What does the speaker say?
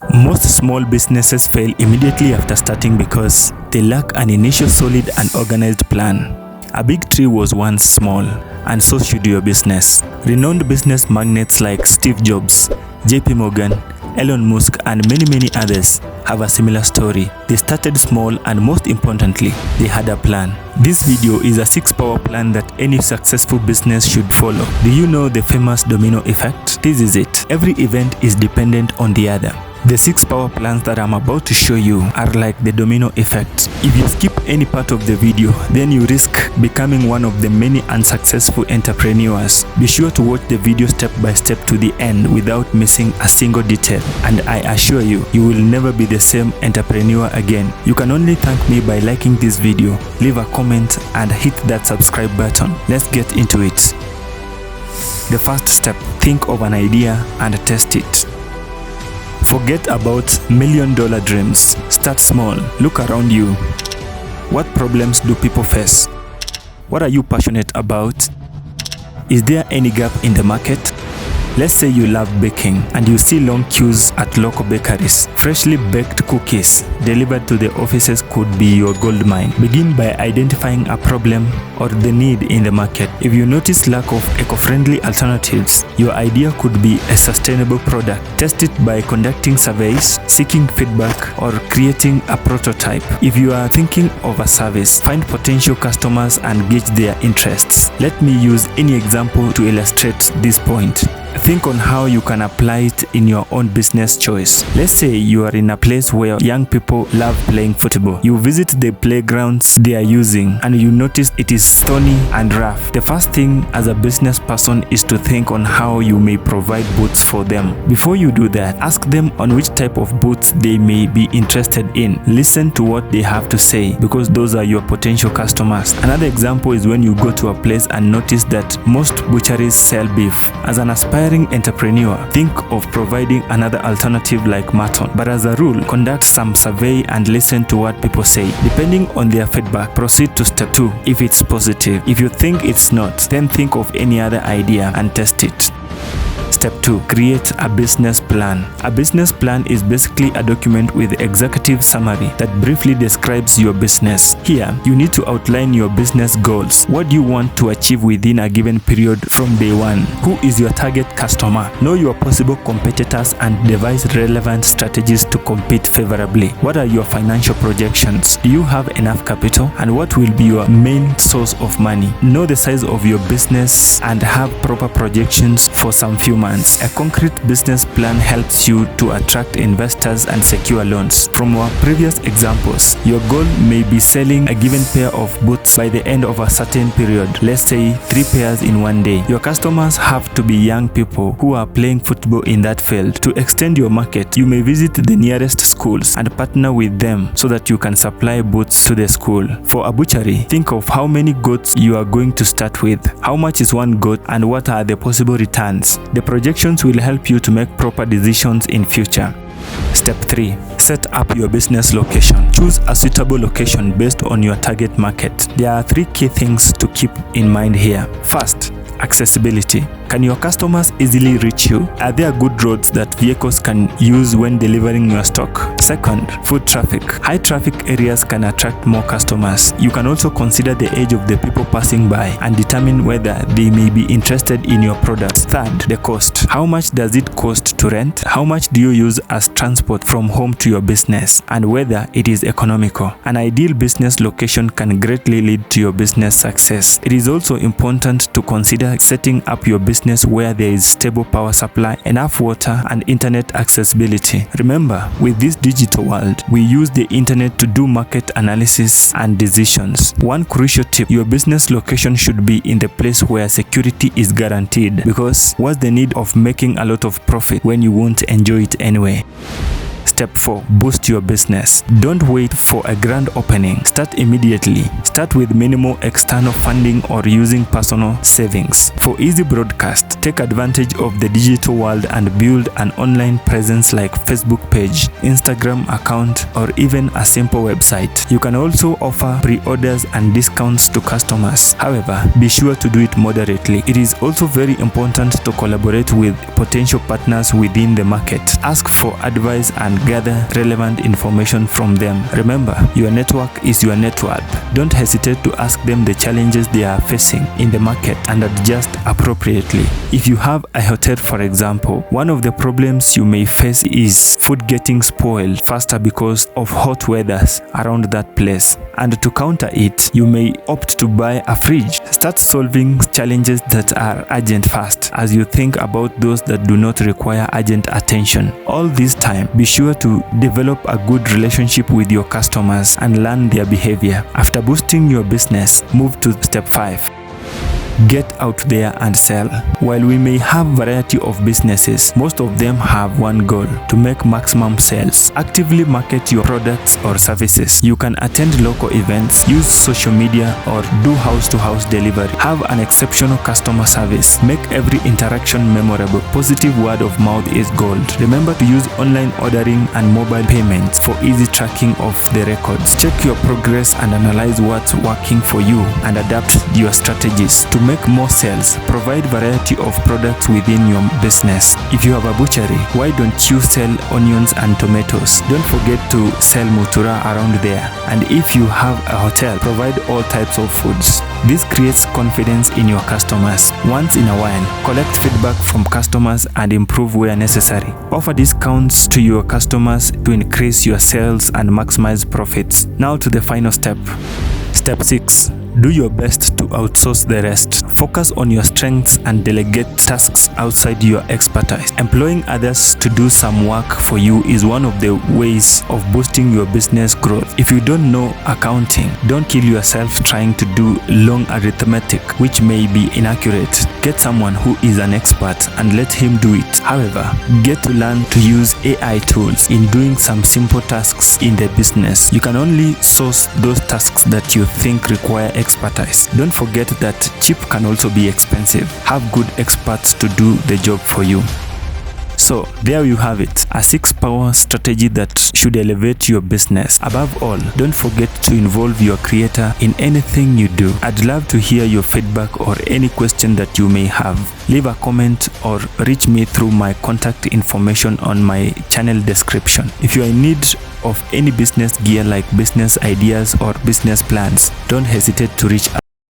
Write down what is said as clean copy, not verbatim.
Most small businesses fail immediately after starting because they lack an initial solid and organized plan. A big tree was once small, and so should your business. Renowned business magnates like Steve Jobs, JP Morgan, Elon Musk, and many others have a similar story. They started small, and most importantly, they had a plan. This video is a 6-power plan that any successful business should follow. Do you know the famous domino effect? This is it. Every event is dependent on the other. The 6-power plans that I'm about to show you are like the domino effect. If you skip any part of the video, then you risk becoming one of the many unsuccessful entrepreneurs. Be sure to watch the video step by step to the end without missing a single detail. And I assure you, you will never be the same entrepreneur again. You can only thank me by liking this video, leave a comment, and hit that subscribe button. Let's get into it. The first step, think of an idea and test it. Forget about million-dollar dreams. Start small. Look around you. What problems do people face? What are you passionate about? Is there any gap in the market? Let's say you love baking and you see long queues at local bakeries. Freshly baked cookies delivered to the offices could be your gold mine. Begin by identifying a problem or the need in the market. If you notice lack of eco-friendly alternatives, your idea could be a sustainable product. Test it by conducting surveys, seeking feedback, or creating a prototype. If you are thinking of a service, find potential customers and gauge their interests. Let me use any example to illustrate this point. Think on how you can apply it in your own business choice. Let's say you are in a place where young people love playing football. You visit the playgrounds they are using and you notice it is stony and rough. The first thing as a business person is to think on how you may provide boots for them. Before you do that, ask them on which type of boots they may be interested in. Listen to what they have to say because those are your potential customers. Another example is when you go to a place and notice that most butcheries sell beef. As an aspiring entrepreneur, think of providing another alternative like mutton. But as a rule, conduct some survey and listen to what people say. Depending on their feedback, proceed to step 2 if it's positive. If you think it's not, then think of any other idea and test it. Step 2. Create a business plan. A business plan is basically a document with executive summary that briefly describes your business. Here, you need to outline your business goals. What do you want to achieve within a given period from day one? Who is your target customer? Know your possible competitors and devise relevant strategies to compete favorably. What are your financial projections? Do you have enough capital? And what will be your main source of money? Know the size of your business and have proper projections for some few months. A concrete business plan helps you to attract investors and secure loans. From our previous examples, your goal may be selling a given pair of boots by the end of a certain period, let's say 3 pairs in one day. Your customers have to be young people who are playing football in that field. To extend your market, you may visit the nearest schools and partner with them so that you can supply boots to the school. For a butchery, think of how many goats you are going to start with, how much is one goat, and what are the possible returns. The projections will help you to make proper decisions in future. Step 3. Set up your business location. Choose a suitable location based on your target market. There are 3 key things to keep in mind here. First, accessibility. Can your customers easily reach you? Are there good roads that vehicles can use when delivering your stock? Second, foot traffic. High traffic areas can attract more customers. You can also consider the age of the people passing by and determine whether they may be interested in your product. Third, the cost. How much does it cost to rent? How much do you use as transport from home to your business? And whether it is economical. An ideal business location can greatly lead to your business success. It is also important to consider setting up your business where there is stable power supply, enough water, and internet accessibility. Remember, with this digital world, we use the internet to do market analysis and decisions. One crucial tip, your business location should be in the place where security is guaranteed, because what's the need of making a lot of profit when you won't enjoy it anyway? Step 4. Boost your business. Don't wait for a grand opening. Start immediately. Start with minimal external funding or using personal savings. For easy broadcast, take advantage of the digital world and build an online presence like Facebook page, Instagram account, or even a simple website. You can also offer pre-orders and discounts to customers. However, be sure to do it moderately. It is also very important to collaborate with potential partners within the market. Ask for advice and gather relevant information from them. Remember, your network is your net worth. Don't hesitate to ask them the challenges they are facing in the market and adjust appropriately. If you have a hotel, for example, one of the problems you may face is food getting spoiled faster because of hot weathers around that place. And to counter it, you may opt to buy a fridge. Start solving challenges that are urgent fast as you think about those that do not require urgent attention. All this time, be sure to develop a good relationship with your customers and learn their behavior. After boosting your business, move to step 5. Get out there and sell. While we may have variety of businesses, most of them have one goal: to make maximum sales. Actively market your products or services. You can attend local events, use social media, or do house-to-house delivery. Have an exceptional customer service. Make every interaction memorable. Positive word of mouth is gold. Remember to use online ordering and mobile payments for easy tracking of the records. Check your progress and analyze what's working for you and adapt your strategies to make more sales. Provide variety of products within your business. If you have a butchery, why don't you sell onions and tomatoes? Don't forget to sell mutura around there. And if you have a hotel, provide all types of foods. This creates confidence in your customers. Once in a while, collect feedback from customers and improve where necessary. Offer discounts to your customers to increase your sales and maximize profits. Now to the final step. Step 6. Do your best to outsource the rest. Focus on your strengths and delegate tasks outside your expertise. Employing others to do some work for you is one of the ways of boosting your business growth. If you don't know accounting, don't kill yourself trying to do long arithmetic, which may be inaccurate. Get someone who is an expert and let him do it. However, get to learn to use AI tools in doing some simple tasks in the business. You can only source those tasks that you think require expertise. Don't forget that cheap can also be expensive. Have good experts to do the job for you. So there you have it, a 6-power strategy that should elevate your business. Above all, don't forget to involve your creator in anything you do. I'd love to hear your feedback or any question that you may have. Leave a comment or reach me through my contact information on my channel description. If you are in need of any business gear like business ideas or business plans, don't hesitate to reach out.